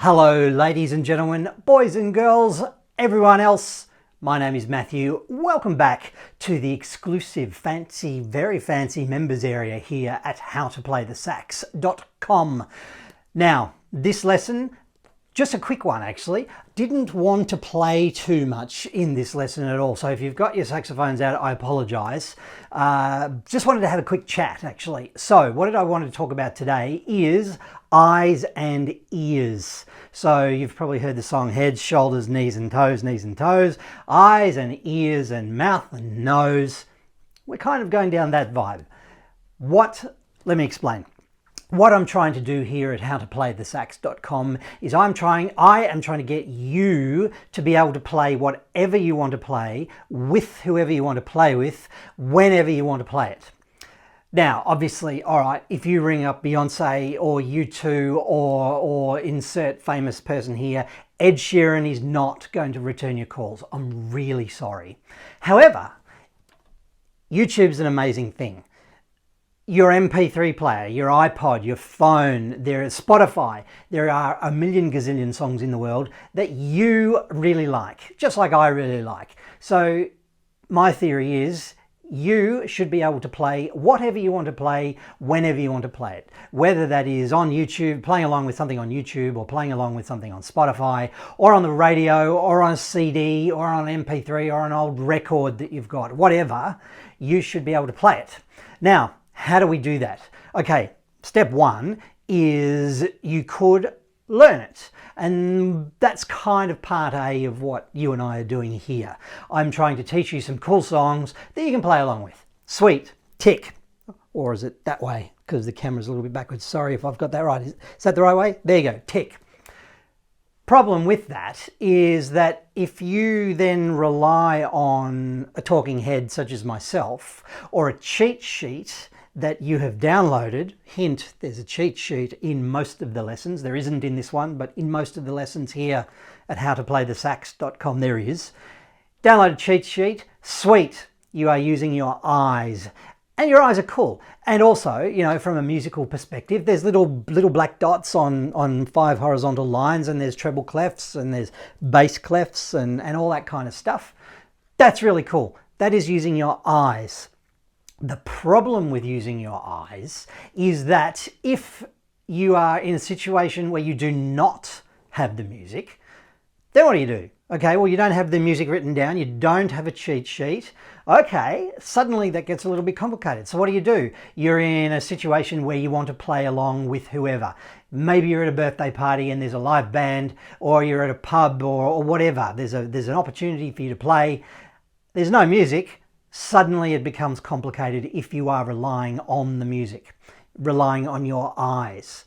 Hello ladies and gentlemen, boys and girls, everyone else. My name is Matthew. Welcome back to the exclusive very fancy members area here at howtoplaythesax.com. Now, this lesson, just a quick one actually. Didn't want to play too much in this lesson at all. So if you've got your saxophones out, I apologize. Just wanted to have a quick chat actually. So what did I want to talk about today is eyes and ears. So you've probably heard the song heads, shoulders, knees and toes, eyes and ears and mouth and nose. We're kind of going down that vibe. Let me explain. What I'm trying to do here at howtoplaythesax.com is I am trying to get you to be able to play whatever you want to play with whoever you want to play with, whenever you want to play it. Now, obviously, all right, if you ring up Beyonce or U2 or insert famous person here, Ed Sheeran is not going to return your calls. I'm really sorry. However, YouTube's an amazing thing. Your MP3 player, your iPod, your phone, there is Spotify. There are a million gazillion songs in the world that you really like, just like I really like. So my theory is you should be able to play whatever you want to play, whenever you want to play it. Whether that is on YouTube, playing along with something on YouTube, or playing along with something on Spotify, or on the radio, or on a CD, or on an MP3, or an old record that you've got, whatever, you should be able to play it. Now, how do we do that? Okay, step one is you could learn it. And that's kind of part A of what you and I are doing here. I'm trying to teach you some cool songs that you can play along with. Sweet, tick. Or is it that way? Because the camera's a little bit backwards. Sorry if I've got that right. Is that the right way? There you go, tick. Problem with that is that if you then rely on a talking head such as myself or a cheat sheet that you have downloaded, hint, there's a cheat sheet in most of the lessons. There isn't in this one, but in most of the lessons here at howtoplaythesax.com there is. Download a cheat sheet, sweet, you are using your eyes. And your eyes are cool. And also, you know, from a musical perspective, there's little black dots on 5 horizontal lines, and there's treble clefs and there's bass clefs and all that kind of stuff. That's really cool. That is using your eyes. The problem with using your eyes is that if you are in a situation where you do not have the music, then what do? Okay, well, you don't have the music written down, you don't have a cheat sheet. Okay, suddenly that gets a little bit complicated. So what do? You're in a situation where you want to play along with whoever. Maybe you're at a birthday party and there's a live band, or you're at a pub or whatever. There's an opportunity for you to play. There's no music. Suddenly it becomes complicated if you are relying on the music, relying on your eyes.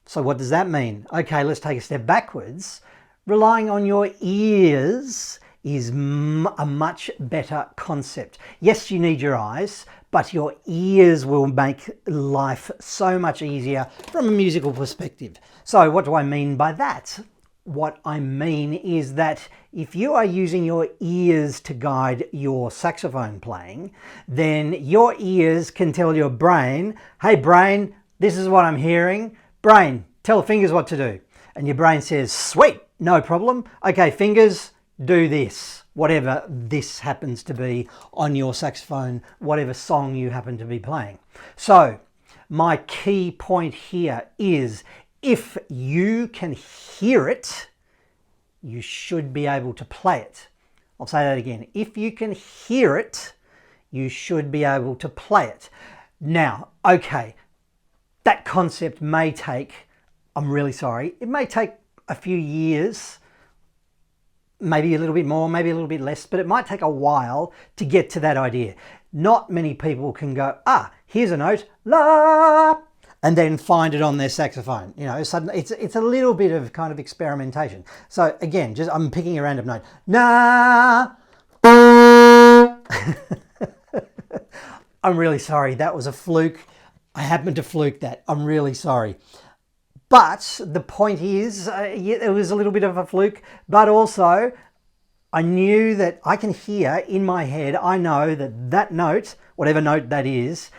So what does that mean? Okay, let's take a step backwards. Relying on your ears is a much better concept. Yes, you need your eyes, but your ears will make life so much easier from a musical perspective. So what do I mean by that? What I mean is that if you are using your ears to guide your saxophone playing, then your ears can tell your brain, hey brain, this is what I'm hearing. Brain, tell the fingers what to do. And your brain says, sweet, no problem. Okay, fingers, do this. Whatever this happens to be on your saxophone, whatever song you happen to be playing. So my key point here is if you can hear it, you should be able to play it. I'll say that again. If you can hear it, you should be able to play it. Now, okay, that concept may take, I'm really sorry, it may take a few years, maybe a little bit more, maybe a little bit less, but it might take a while to get to that idea. Not many people can go, here's a note, la, and then find it on their saxophone. You know, suddenly it's a little bit of kind of experimentation. So again, just I'm picking a random note. Na. I'm really sorry. That was a fluke. I happened to fluke that. I'm really sorry. But the point is, yeah, it was a little bit of a fluke, but also I knew that I can hear in my head, I know that that note, whatever note that is,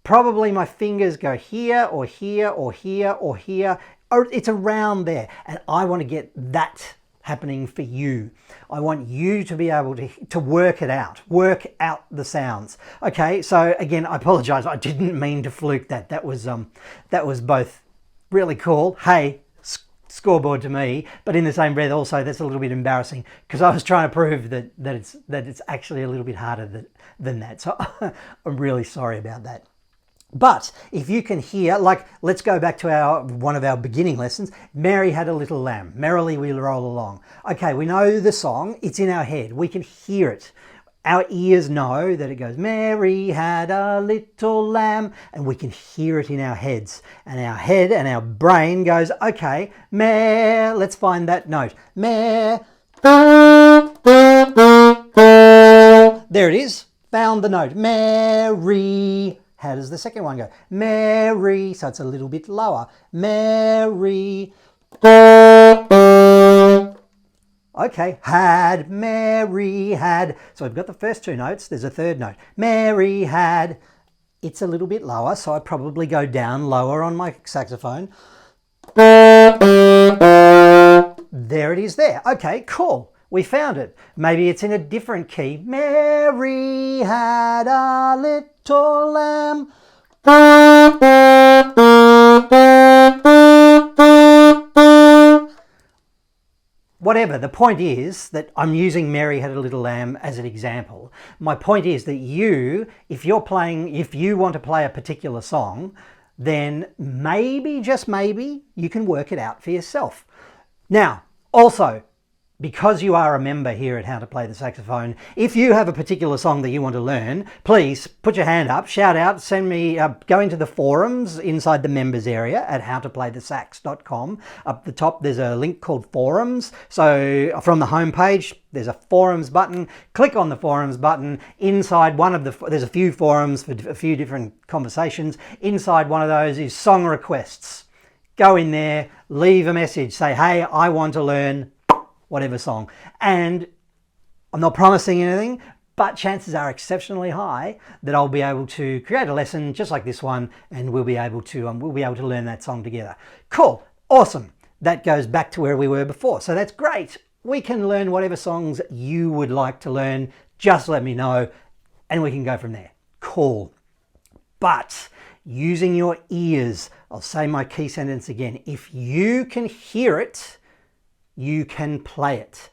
probably my fingers go here or here or here or here it's around there. And I want to get that happening for you. I want you to be able to work it out, work out the sounds. Okay, so again, I apologize. I didn't mean to fluke that. That was both really cool. Hey, scoreboard to me, but in the same breath also that's a little bit embarrassing because I was trying to prove that it's actually a little bit harder than that. So I'm really sorry about that. But if you can hear, like, let's go back to one of our beginning lessons. Mary had a little lamb, merrily we roll along. Okay, we know the song, it's in our head, we can hear it. Our ears know that it goes, Mary had a little lamb, and we can hear it in our heads. And our head and our brain goes, okay, meh, let's find that note. Meh. There it is, found the note. Mary. How does the second one go? Mary, so it's a little bit lower. Mary. Okay, had, Mary had. So we've got the first two notes, there's a third note. Mary had. It's a little bit lower, so I probably go down lower on my saxophone. There it is there. Okay, cool. We found it. Maybe it's in a different key. Mary had a little lamb. Whatever, the point is that I'm using Mary Had a Little Lamb as an example. My point is that if you want to play a particular song, then maybe, just maybe, you can work it out for yourself. Now, also, because you are a member here at How to Play the Saxophone, if you have a particular song that you want to learn, please put your hand up, shout out, send me, go into the forums inside the members area at howtoplaythesax.com. Up the top, there's a link called forums. So from the home page, there's a forums button. Click on the forums button. Inside one of there's a few forums for a few different conversations. Inside one of those is song requests. Go in there, leave a message, say, hey, I want to learn whatever song. And I'm not promising anything, but chances are exceptionally high that I'll be able to create a lesson just like this one, and we'll be able to learn that song together. Cool, awesome. That goes back to where we were before. So that's great. We can learn whatever songs you would like to learn. Just let me know and we can go from there. Cool. But using your ears, I'll say my key sentence again. If you can hear it, you can play it.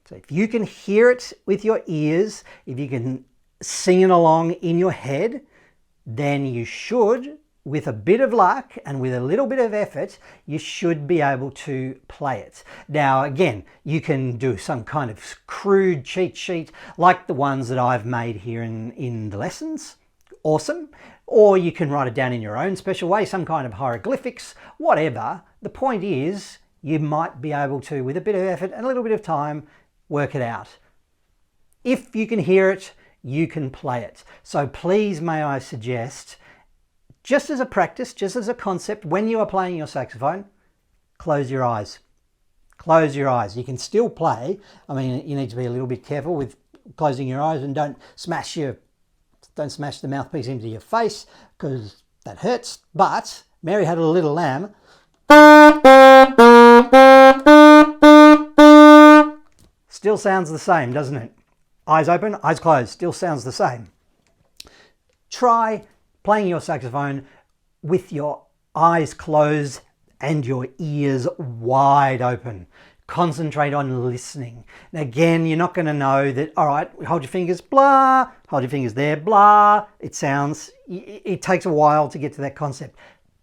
So if you can hear it with your ears, if you can sing it along in your head, then you should, with a bit of luck and with a little bit of effort, you should be able to play it. Now, again, you can do some kind of crude cheat sheet like the ones that I've made here in the lessons. Awesome. Or you can write it down in your own special way, some kind of hieroglyphics, whatever. The point is, you might be able to, with a bit of effort and a little bit of time, work it out. If you can hear it, you can play it. So please, may I suggest, just as a practice, just as a concept, when you are playing your saxophone, close your eyes. Close your eyes. You can still play. I mean, you need to be a little bit careful with closing your eyes and don't smash the mouthpiece into your face because that hurts. But Mary Had a Little Lamb. Still sounds the same, doesn't it? Eyes open, eyes closed, still sounds the same. Try playing your saxophone with your eyes closed and your ears wide open. Concentrate on listening. Now again, you're not going to know that, all right, hold your fingers, blah, hold your fingers there, blah. It takes a while to get to that concept.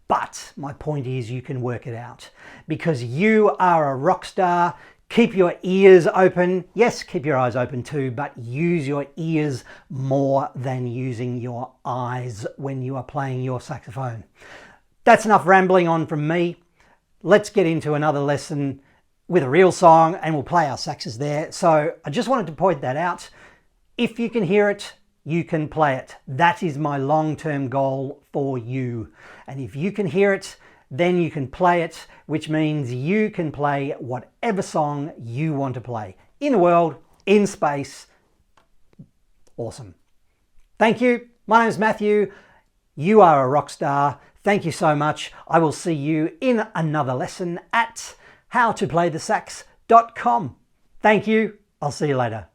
But my point is you can work it out because you are a rock star. Keep your ears open. Yes, keep your eyes open too, but use your ears more than using your eyes when you are playing your saxophone. That's enough rambling on from me. Let's get into another lesson with a real song and we'll play our saxes there. So I just wanted to point that out. If you can hear it, you can play it. That is my long-term goal for you. And if you can hear it, then you can play it, which means you can play whatever song you want to play in the world, in space. Awesome. Thank you. My name is Matthew. You are a rock star. Thank you so much. I will see you in another lesson at howtoplaythesax.com. Thank you. I'll see you later.